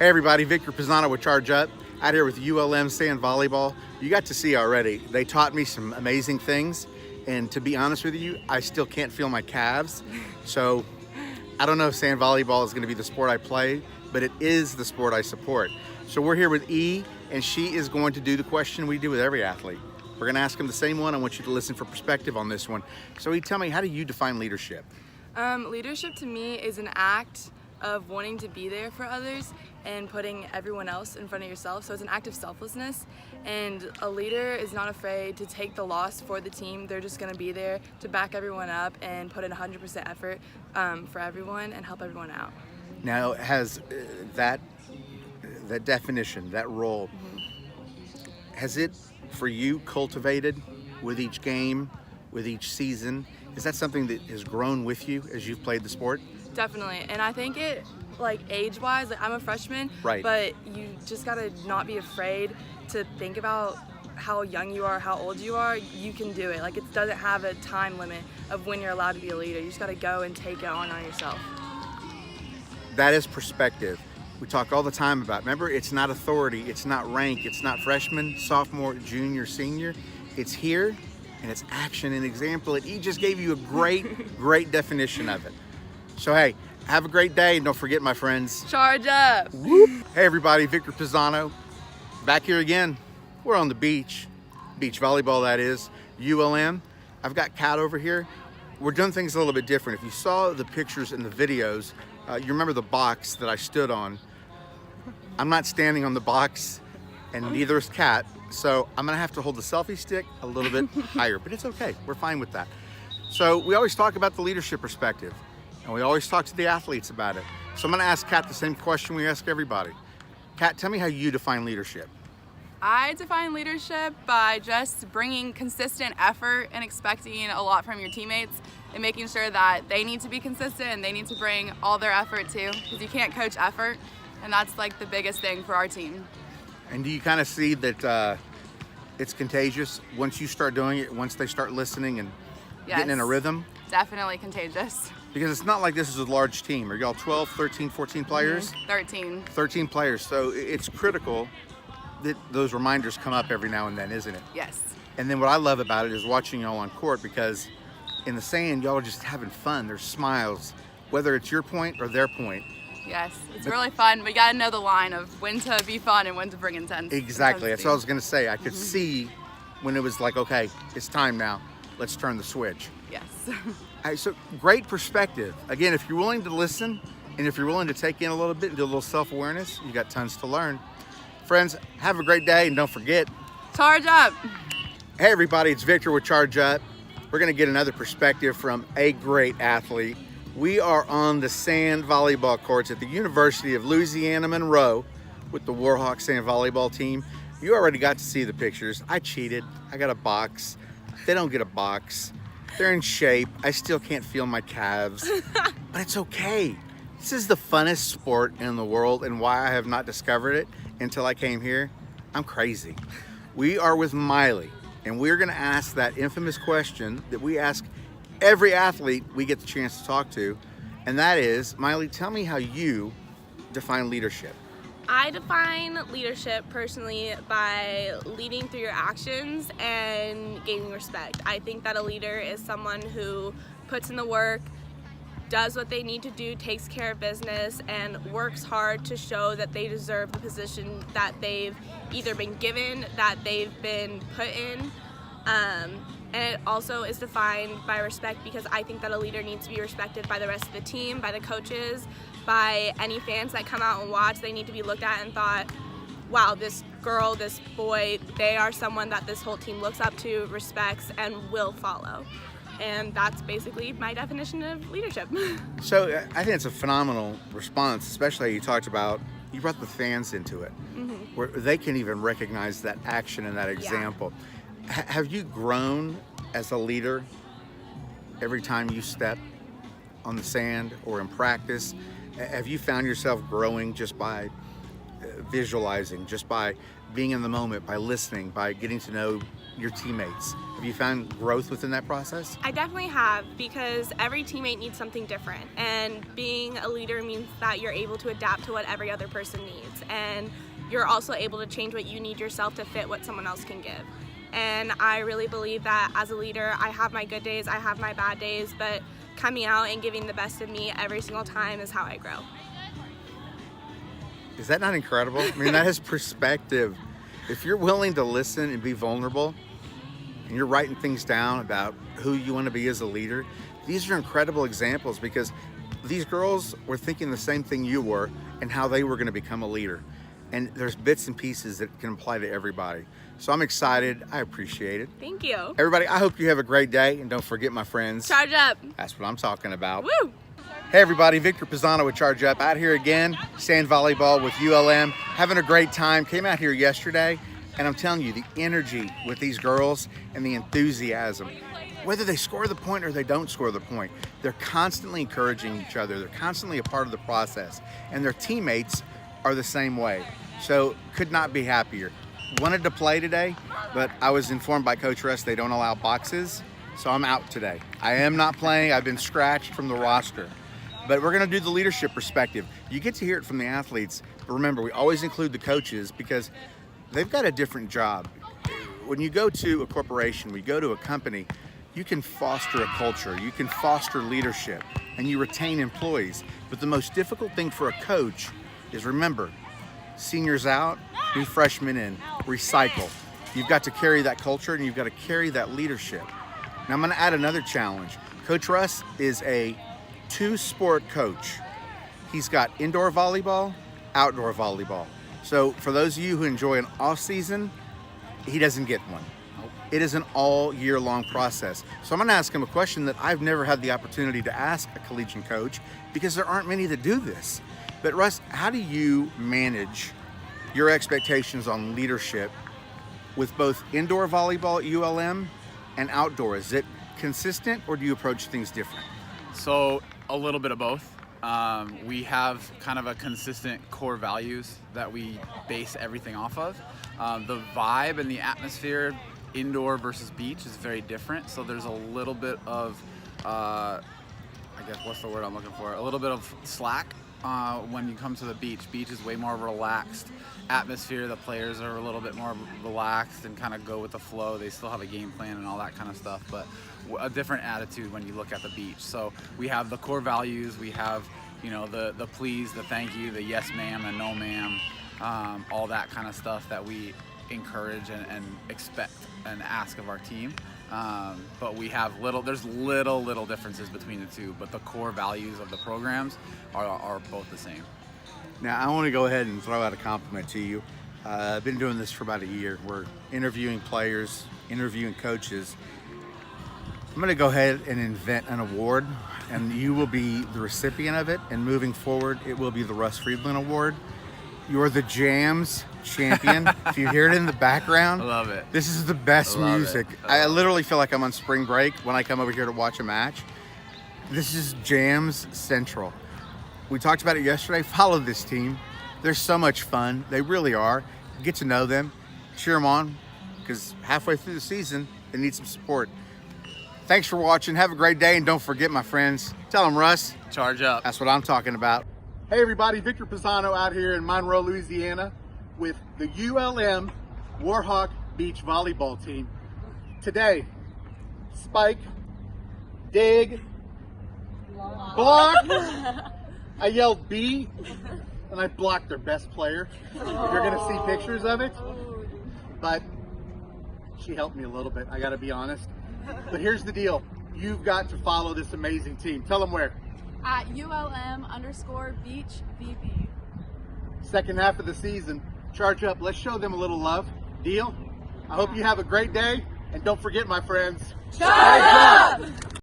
Hey everybody, Victor Pisano with Charge Up, out here with ULM Sand Volleyball. You got to see already, they taught me some amazing things, and to be honest with you, I still can't feel my calves. So I don't know if sand volleyball is gonna be the sport I play, but it is the sport I support. So we're here with E, and she is going to do the question we do with every athlete. We're gonna ask him the same one. I want you to listen for perspective on this one. So E, tell me, how do you define leadership? Leadership to me is an act of wanting to be there for others and putting everyone else in front of yourself. So it's an act of selflessness, and a leader is not afraid to take the loss for the team. They're just going to be there to back everyone up and put in 100% effort for everyone and help everyone out. Now, has that definition, that role, has it for you cultivated with each game, with each season? Is that something that has grown with you as you've played the sport? Definitely, and I think it, like age-wise, like I'm a freshman, right, but you just gotta not be afraid to think about how young you are, how old you are. You can do it. Like, it doesn't have a time limit of when you're allowed to be a leader. You just gotta go and take it on yourself. That is perspective. We talk all the time about, remember, it's not authority, it's not rank, it's not freshman, sophomore, junior, senior. It's here, and it's action and example. And he just gave you a great definition of it. So hey, have a great day, and don't forget, my friends, charge up! Whoop. Hey everybody, Victor Pisano, back here again. We're on the beach volleyball, that is, ULM. I've got Kat over here. We're doing things a little bit different. If you saw the pictures and the videos, you remember the box that I stood on. I'm not standing on the box, and neither is Kat, so I'm gonna have to hold the selfie stick a little bit higher, but it's okay, we're fine with that. So we always talk about the leadership perspective, and we always talk to the athletes about it. So I'm gonna ask Kat the same question we ask everybody. Kat, tell me how you define leadership. I define leadership by just bringing consistent effort and expecting a lot from your teammates and making sure that they need to be consistent and they need to bring all their effort too, because you can't coach effort, and that's like the biggest thing for our team. And do you kind of see that it's contagious once you start doing it, once they start listening and getting in a rhythm? Definitely contagious. Because it's not like this is a large team. Are y'all 12, 13, 14 players? 13. 13 players. So it's critical that those reminders come up every now and then, isn't it? Yes. And then what I love about it is watching y'all on court, because in the sand, y'all are just having fun. There's smiles, whether it's your point or their point. Yes, it's really fun, but you gotta know the line of when to be fun and when to bring intensity. Exactly, that's what I was gonna say. I could see when it was like, okay, it's time now. Let's turn the switch. Yes. All right, so great perspective. Again, if you're willing to listen, and if you're willing to take in a little bit and do a little self-awareness, you got tons to learn. Friends, have a great day, and don't forget, charge up. Hey everybody, it's Victor with Charge Up. We're gonna get another perspective from a great athlete. We are on the sand volleyball courts at the University of Louisiana, Monroe, with the Warhawk sand volleyball team. You already got to see the pictures. I cheated, I got a box. They don't get a box. They're in shape. I still can't feel my calves, but it's okay. This is the funnest sport in the world, and why I have not discovered it until I came here, I'm crazy. We are with Miley, and we're gonna ask that infamous question that we ask every athlete we get the chance to talk to, and that is, Miley, tell me how you define leadership. I define leadership personally by leading through your actions and gaining respect. I think that a leader is someone who puts in the work, does what they need to do, takes care of business, and works hard to show that they deserve the position that they've either been given, that they've been put in. And it also is defined by respect, because I think that a leader needs to be respected by the rest of the team, by the coaches, by any fans that come out and watch. They need to be looked at and thought, wow, this girl, this boy, they are someone that this whole team looks up to, respects, and will follow. And that's basically my definition of leadership. So I think it's a phenomenal response, especially how you talked about, you brought the fans into it, where they can even recognize that action and that example. Yeah. Have you grown as a leader every time you step on the sand or in practice? Have you found yourself growing just by visualizing, just by being in the moment, by listening, by getting to know your teammates? Have you found growth within that process? I definitely have, because every teammate needs something different, and being a leader means that you're able to adapt to what every other person needs, and you're also able to change what you need yourself to fit what someone else can give. And I really believe that as a leader, I have my good days, I have my bad days, but coming out and giving the best of me every single time is how I grow. Is that not incredible? I mean, that is perspective. If you're willing to listen and be vulnerable, and you're writing things down about who you want to be as a leader, these are incredible examples, because these girls were thinking the same thing you were and how they were going to become a leader. And there's bits and pieces that can apply to everybody. So I'm excited. I appreciate it. Thank you. Everybody, I hope you have a great day. And don't forget, my friends, Charge up. that's what I'm talking about. Woo! Hey everybody, Victor Pisano with Charge Up, out here again, sand volleyball with ULM, having a great time. Came out here yesterday, and I'm telling you, the energy with these girls and the enthusiasm, whether they score the point or they don't score the point, they're constantly encouraging each other. They're constantly a part of the process, and their teammates are the same way. So could not be happier. Wanted to play today, but I was informed by Coach Russ they don't allow boxes, so I'm out today. I am not playing. I've been scratched from the roster. But we're going to do the leadership perspective. You get to hear it from the athletes, but remember, we always include the coaches because they've got a different job. When you go to a corporation, we go to a company, you can foster a culture, you can foster leadership, and you retain employees. But the most difficult thing for a coach is, remember, seniors out, new freshmen in, recycle. You've got to carry that culture and you've got to carry that leadership. Now I'm going to add another challenge. Coach Russ is a two-sport coach. He's got indoor volleyball, outdoor volleyball. So for those of you who enjoy an off season, he doesn't get one. It is an all year long process. So I'm going to ask him a question that I've never had the opportunity to ask a collegiate coach, because there aren't many that do this. But Russ, how do you manage your expectations on leadership with both indoor volleyball at ULM and outdoor? Is it consistent, or do you approach things different? So a little bit of both. We have kind of a consistent core values that we base everything off of. The vibe and the atmosphere indoor versus beach is very different. So there's a little bit of, I guess, what's the word I'm looking for? A little bit of slack when you come to the beach. Beach is way more relaxed atmosphere. The players are a little bit more relaxed and kind of go with the flow. They still have a game plan and all that kind of stuff, but a different attitude when you look at the beach. So we have the core values. We have, you know, the please, the thank you, the yes ma'am, the no ma'am, all that kind of stuff that we encourage and expect and ask of our team. But we have there's little differences between the two, but the core values of the programs are both the same. Now, I want to go ahead and throw out a compliment to you. I've been doing this for about a year. We're interviewing players, interviewing coaches. I'm going to go ahead and invent an award, and you will be the recipient of it. And moving forward, it will be the Russ Friedland Award. You're the Jams champion. If you hear it in the background, I love it. This is the best music. I literally feel like I'm on spring break when I come over here to watch a match. This is Jams Central. We talked about it yesterday. Follow this team. They're so much fun. They really are. Get to know them. Cheer them on, because halfway through the season, they need some support. Thanks for watching. Have a great day. And don't forget, my friends, tell them, Russ, Charge up. that's what I'm talking about. Hey everybody, Victor Pisano out here in Monroe, Louisiana with the ULM Warhawk Beach Volleyball team. Today, spike, dig, block. I yelled B, and I blocked their best player. You're gonna see pictures of it, but she helped me a little bit, I gotta be honest. But here's the deal, you've got to follow this amazing team. Tell them where. At ULM_Beach VP. Second half of the season, Charge Up. Let's show them a little love. Deal? I hope you have a great day. And don't forget, my friends, Charge up!